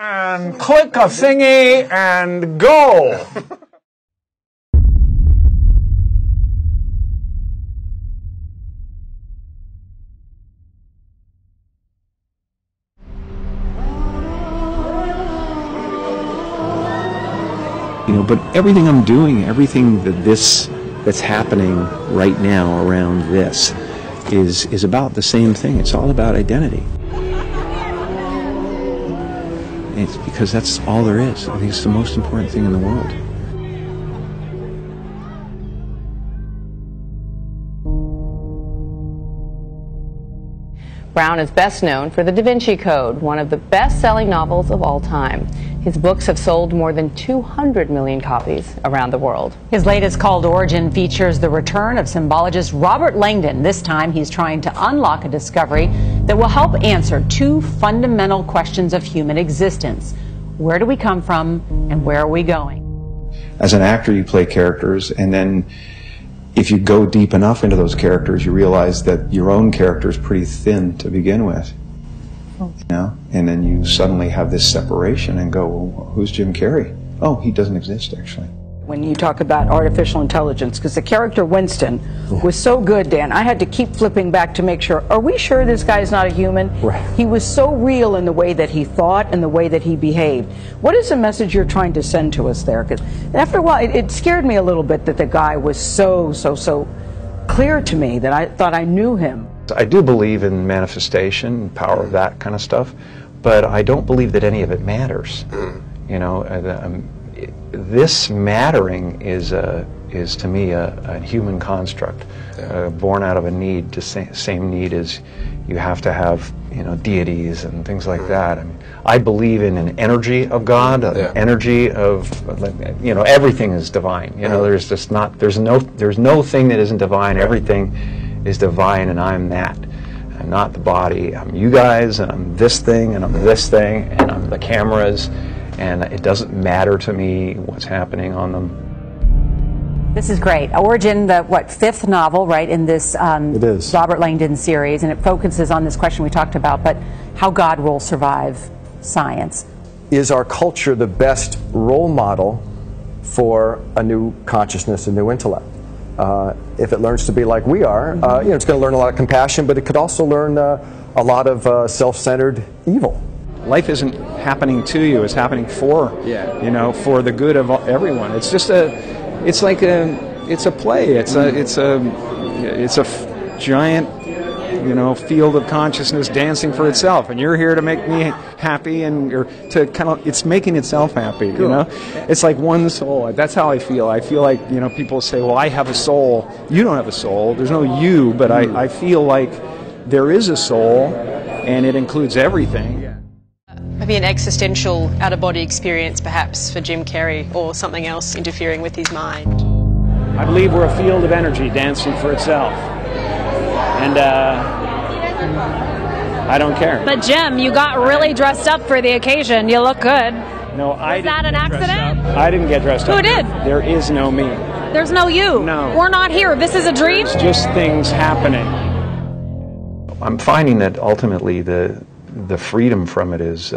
And click a thingy and go. You know, but everything I'm doing, everything that's happening right now around this is about the same thing. It's all about identity. It's because that's all there is. I think it's the most important thing in the world. Brown is best known for The Da Vinci Code, one of the best-selling novels of all time. His books have sold more than 200 million copies around the world. His latest, called Origin, features the return of symbologist Robert Langdon. This time he's trying to unlock a discovery that will help answer two fundamental questions of human existence. Where do we come from and where are we going? As an actor, you play characters, and then if you go deep enough into those characters, you realize that your own character is pretty thin to begin with. You know? And then you suddenly have this separation and go, well, who's Jim Carrey? Oh, he doesn't exist, actually. When you talk about artificial intelligence, because the character Winston was so good, Dan, I had to keep flipping back to make sure, are we sure this guy's not a human? Right. He was so real in the way that he thought and the way that he behaved. What is the message you're trying to send to us there? Because after a while, it scared me a little bit that the guy was so clear to me that I thought I knew him. I do believe in manifestation, power of that kind of stuff, but I don't believe that any of it matters. You know, this mattering is to me a human construct, born out of a need. The same need as you have to have, you know, deities and things like that. I mean, I believe in an energy of God, an energy of, you know, everything is divine. You know, there's just not, there's no thing that isn't divine. Everything is divine, and I'm that. I'm not the body. I'm you guys, and I'm this thing, and I'm this thing, and I'm the cameras. And it doesn't matter to me what's happening on them. This is great. Origin, the fifth novel, right, in this it is. Robert Langdon series, and it focuses on this question we talked about, but how God will survive science. Is our culture the best role model for a new consciousness, a new intellect? If it learns to be like we are, you know, it's going to learn a lot of compassion, but it could also learn a lot of self-centered evil. Life isn't happening to you; it's happening for you know, for the good of everyone. It's just it's a play. It's a giant, you know, field of consciousness dancing for itself, and you're here to make me happy, and you're to kind of, it's making itself happy. You know, it's like one soul. That's how I feel. I feel like, you know, people say, well, I have a soul. You don't have a soul. There's no you, but I feel like there is a soul, and it includes everything. Maybe an existential out-of-body experience, perhaps, for Jim Carrey, or something else interfering with his mind. I believe we're a field of energy dancing for itself, and I don't care. But Jim, you got really dressed up for the occasion. You look good. No, I didn't. Was that an accident? I didn't get dressed up. Who did? There is no me. There's no you. No. We're not here. This is a dream? It's just things happening. I'm finding that ultimately the freedom from it is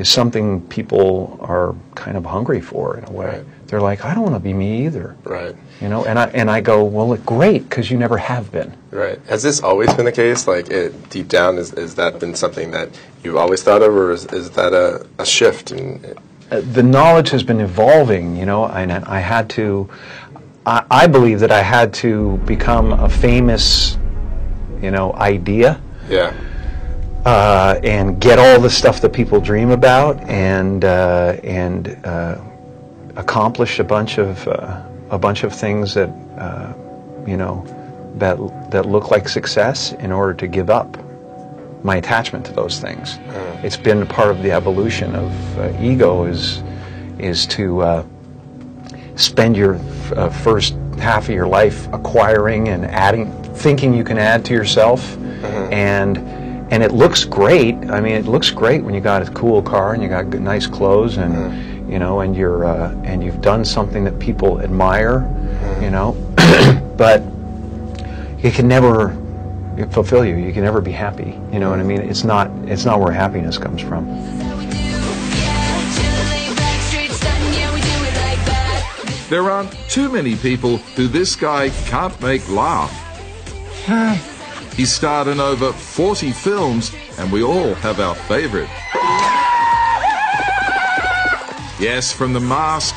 something people are kind of hungry for in a way. Right. They're like, I don't want to be me either. Right. You know, and I go, well, great, because you never have been. Right. Has this always been the case? Like, deep down, is that been something that you've always thought of, or is that a shift? The knowledge has been evolving, you know, and I had to, I believe that I had to become a famous, you know, idea. Yeah. And get all the stuff that people dream about, and accomplish a bunch of things that you know, that look like success, in order to give up my attachment to those things. It's been part of the evolution of ego is to spend your first half of your life acquiring and adding, thinking you can add to yourself, and it looks great. I mean, it looks great when you got a cool car and you got good, nice clothes, and you know, and you've done something that people admire, you know, but it can never fulfill you. You can never be happy. You know what I mean? It's not where happiness comes from. There aren't too many people who this guy can't make laugh. He starred in over 40 films, and we all have our favorite. Yes, from The Mask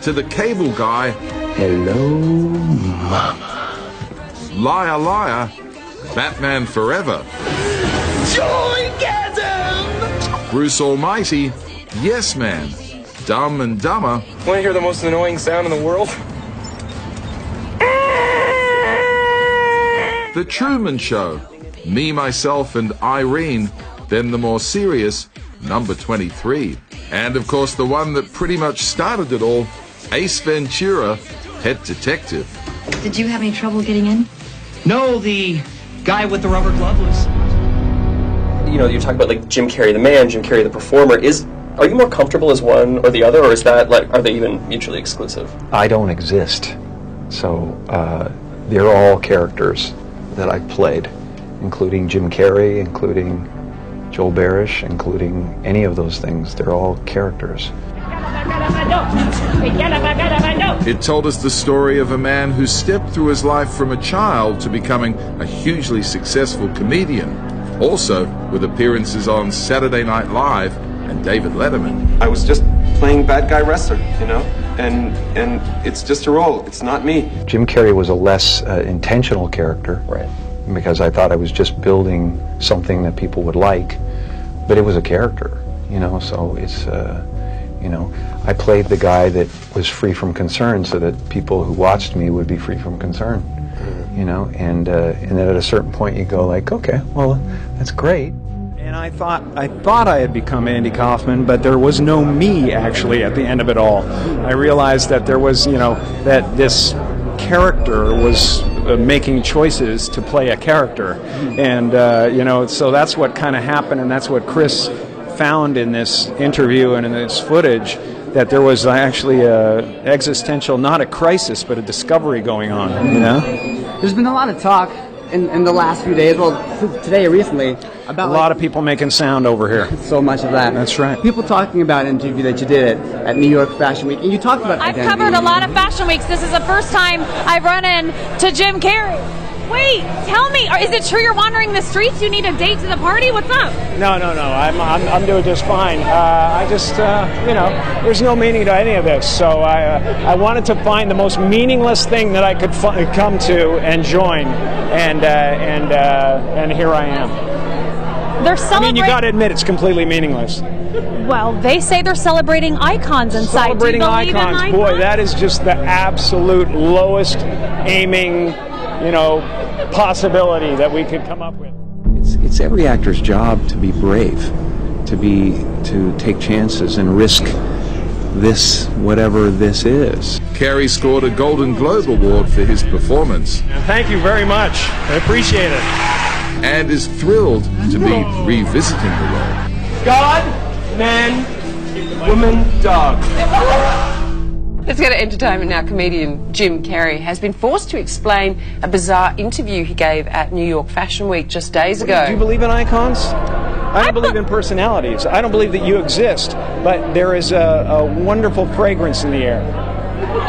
to The Cable Guy. Hello, Mama. Liar, Liar, Batman Forever. Joygasm! Bruce Almighty, Yes Man, Dumb and Dumber. Want to hear the most annoying sound in the world? The Truman Show, Me, Myself and Irene, then the more serious Number 23. And of course the one that pretty much started it all, Ace Ventura, Pet Detective. Did you have any trouble getting in? No, the guy with the rubber glove was... You know, you're talking about like Jim Carrey the man, Jim Carrey the performer. Are you more comfortable as one or the other, or is that like, are they even mutually exclusive? I don't exist. So they're all characters that I played, including Jim Carrey, including Joel Barish, including any of those things. They're all characters. It told us the story of a man who stepped through his life from a child to becoming a hugely successful comedian, also with appearances on Saturday Night Live and David Letterman. I was just playing bad guy wrestler, you know, and it's just a role. It's not me. Jim Carrey was a less intentional character, right? Because I thought I was just building something that people would like, but it was a character, you know. So it's, you know, I played the guy that was free from concern, so that people who watched me would be free from concern, you know. And then at a certain point, you go like, okay, well, that's great. And I thought I had become Andy Kaufman, but there was no me actually at the end of it all. I realized that there was, you know, that this character was making choices to play a character, and you know, so that's what kind of happened, and that's what Chris found in this interview and in this footage, that there was actually a existential, not a crisis, but a discovery going on. You know, there's been a lot of talk in the last few days, well, today recently, about a lot of people making sound over here. So much of that. That's right. People talking about an interview that you did at New York Fashion Week, and you talked about I've identity. covered a lot of fashion weeks. This is the first time I've run into Jim Carrey. Wait, tell me, is it true you're wandering the streets? You need a date to the party? What's up? No. I'm doing just fine. I just, you know, there's no meaning to any of this. So I wanted to find the most meaningless thing that I could come to and join, and here I am. They're celebrating. I mean, you got to admit it's completely meaningless. Well, they say they're celebrating icons inside. Celebrating icons, boy, that is just the absolute lowest aiming, you know, possibility that we could come up with. It's every actor's job to be brave, to take chances and risk this, whatever this is. Carrey scored a Golden Globe Award for his performance. Thank you very much. I appreciate it. And is thrilled to be revisiting the role. God, man, woman, dog. Let's go to entertainment now. Comedian Jim Carrey has been forced to explain a bizarre interview he gave at New York Fashion Week just days ago. Do you believe in icons? I don't believe in personalities. I don't believe that you exist, but there is a wonderful fragrance in the air.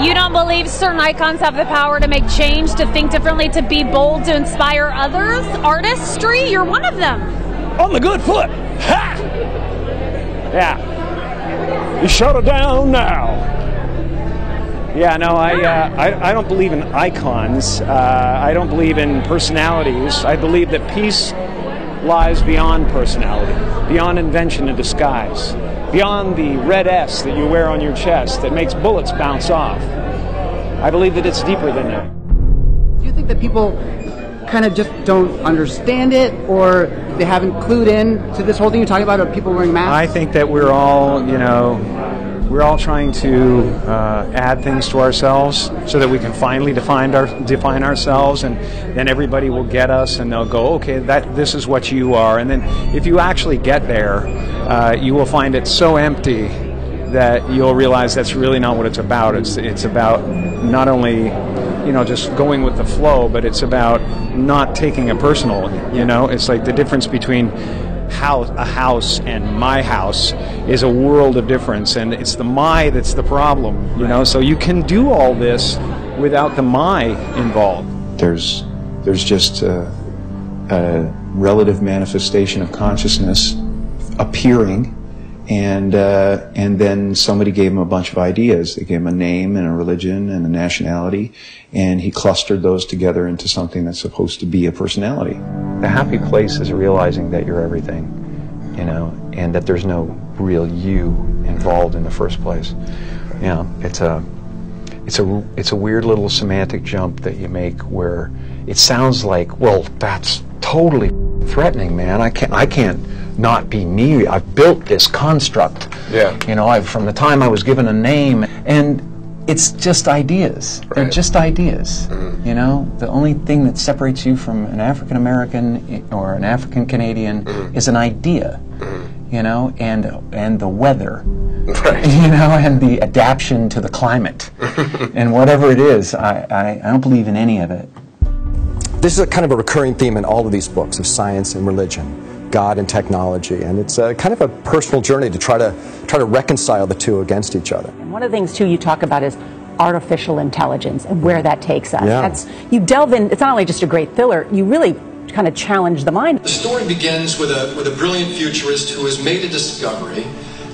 You don't believe certain icons have the power to make change, to think differently, to be bold, to inspire others? Artistry? You're one of them. On the good foot. Ha! Yeah. You shut her down now. Yeah, no, I don't believe in icons. I don't believe in personalities. I believe that peace lies beyond personality, beyond invention and disguise, beyond the red S that you wear on your chest that makes bullets bounce off. I believe that it's deeper than that. Do you think that people kind of just don't understand it, or they haven't clued in to this whole thing you're talking about of people wearing masks? I think that we're all, you know, we're all trying to add things to ourselves so that we can finally define ourselves, and then everybody will get us and they'll go, okay, this is what you are. And then if you actually get there, you will find it so empty that you'll realize that's really not what it's about. It's about not only, you know, just going with the flow, but it's about not taking it personal. You know, it's like the difference between a house and my house is a world of difference, and it's the my that's the problem, you know. So you can do all this without the my involved. There's just a relative manifestation of consciousness appearing, and then somebody gave him a bunch of ideas. They gave him a name and a religion and a nationality, and he clustered those together into something that's supposed to be a personality. The happy place is realizing that you're everything, you know, and that there's no real you involved in the first place. You know, it's a weird little semantic jump that you make where it sounds like, well, that's totally threatening, man. I can't not be me. I've built this construct. Yeah. You know, from the time I was given a name, and it's just ideas. Right. They're just ideas. Mm-hmm. You know, the only thing that separates you from an African American or an African Canadian is an idea. Mm-hmm. You know, and the weather. Right. You know, and the adaptation to the climate, and whatever it is, I don't believe in any of it. This is a kind of a recurring theme in all of these books of science and religion, God and technology, and it's a kind of a personal journey to try to reconcile the two against each other. And one of the things too you talk about is artificial intelligence and where that takes us. Yeah. You delve in. It's not only just a great thriller. You really kind of challenge the mind. The story begins with a brilliant futurist who has made a discovery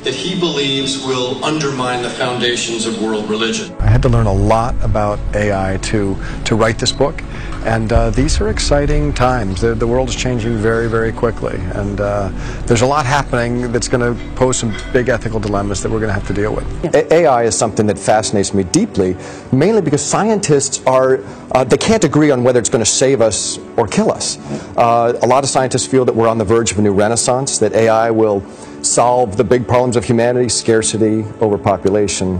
that he believes will undermine the foundations of world religion. I had to learn a lot about AI to write this book, and these are exciting times. The world is changing very, very quickly, and there's a lot happening that's going to pose some big ethical dilemmas that we're going to have to deal with. Yeah. AI is something that fascinates me deeply, mainly because scientists they can't agree on whether it's going to save us or kill us. A lot of scientists feel that we're on the verge of a new renaissance, that AI will solve the big problems of humanity: scarcity, overpopulation,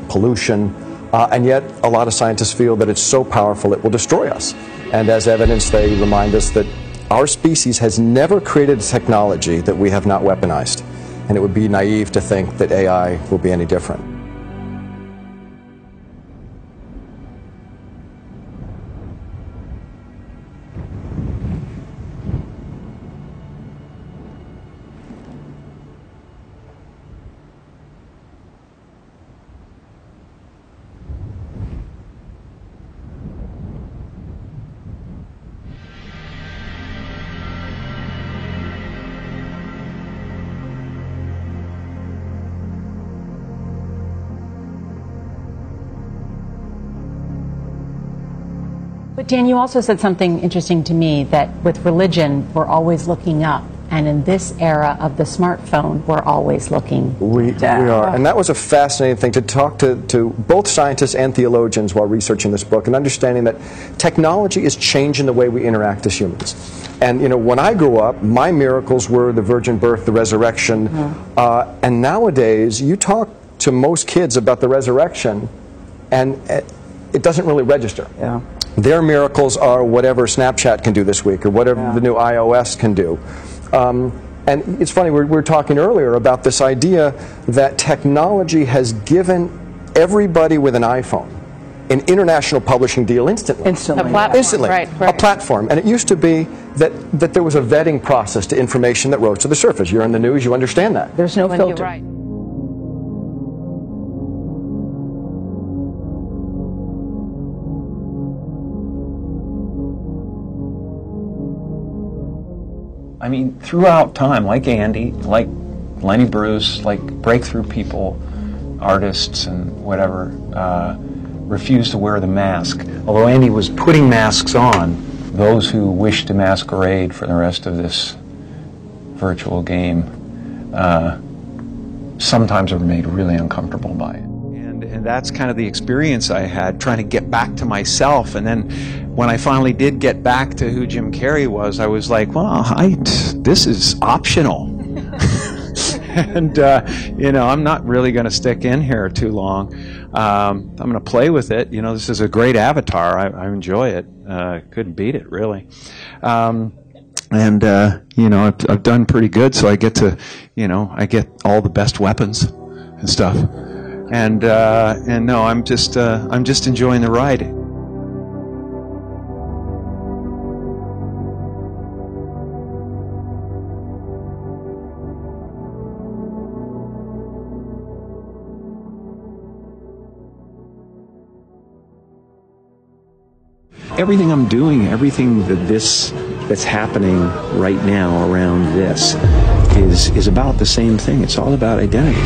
pollution, and yet a lot of scientists feel that it's so powerful it will destroy us. And as evidence, they remind us that our species has never created a technology that we have not weaponized, and it would be naive to think that AI will be any different. But Dan, you also said something interesting to me, that with religion, we're always looking up. And in this era of the smartphone, we're always looking down. We are. And that was a fascinating thing, to talk to both scientists and theologians while researching this book, and understanding that technology is changing the way we interact as humans. And, you know, when I grew up, my miracles were the virgin birth, the resurrection. And nowadays, you talk to most kids about the resurrection, and it doesn't really register. Yeah. Their miracles are whatever Snapchat can do this week, or whatever the new iOS can do. And it's funny, we were talking earlier about this idea that technology has given everybody with an iPhone an international publishing deal instantly. Instantly. A platform. Instantly. Right. A platform. And it used to be that there was a vetting process to information that rose to the surface. You're in the news, you understand that. There's no filter. Right. I mean, throughout time, like Andy, like Lenny Bruce, like breakthrough people, artists and whatever, refused to wear the mask. Although Andy was putting masks on, those who wish to masquerade for the rest of this virtual game sometimes are made really uncomfortable by it. And that's kind of the experience I had, trying to get back to myself. And then when I finally did get back to who Jim Carrey was, I was like, well, this is optional. And, you know, I'm not really going to stick in here too long. I'm going to play with it. You know, this is a great avatar. I enjoy it. Couldn't beat it, really. And, you know, I've done pretty good, so I get to, you know, I get all the best weapons and stuff. And no, I'm just enjoying the ride. everything I'm doing, everything that's happening right now around this is about the same thing. It's all about identity.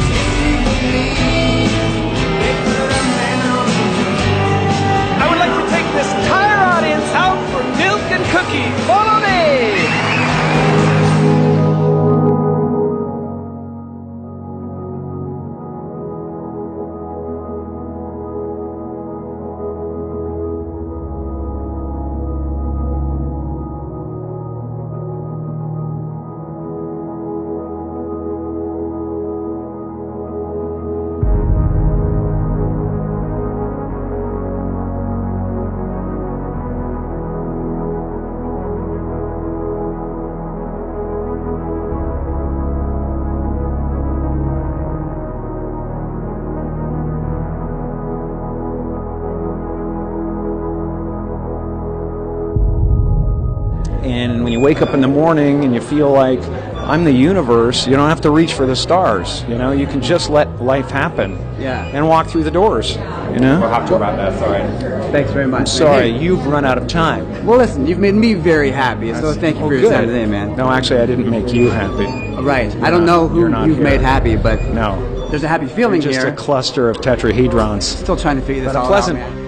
I would like to take this entire audience out for milk and cookies. Follow me! And when you wake up in the morning and you feel like I'm the universe, you don't have to reach for the stars. You know, you can just let life happen. Yeah. And walk through the doors. You know. We'll have to wrap that. Sorry. Thanks very much. I'm sorry, you've run out of time. Well, listen, you've made me very happy, so thank you for your time today, man. No, actually, I didn't make you happy. Right. I don't know who you've made happy, but no, there's a happy feeling just here. Just a cluster of tetrahedrons. Still trying to figure this all out, man.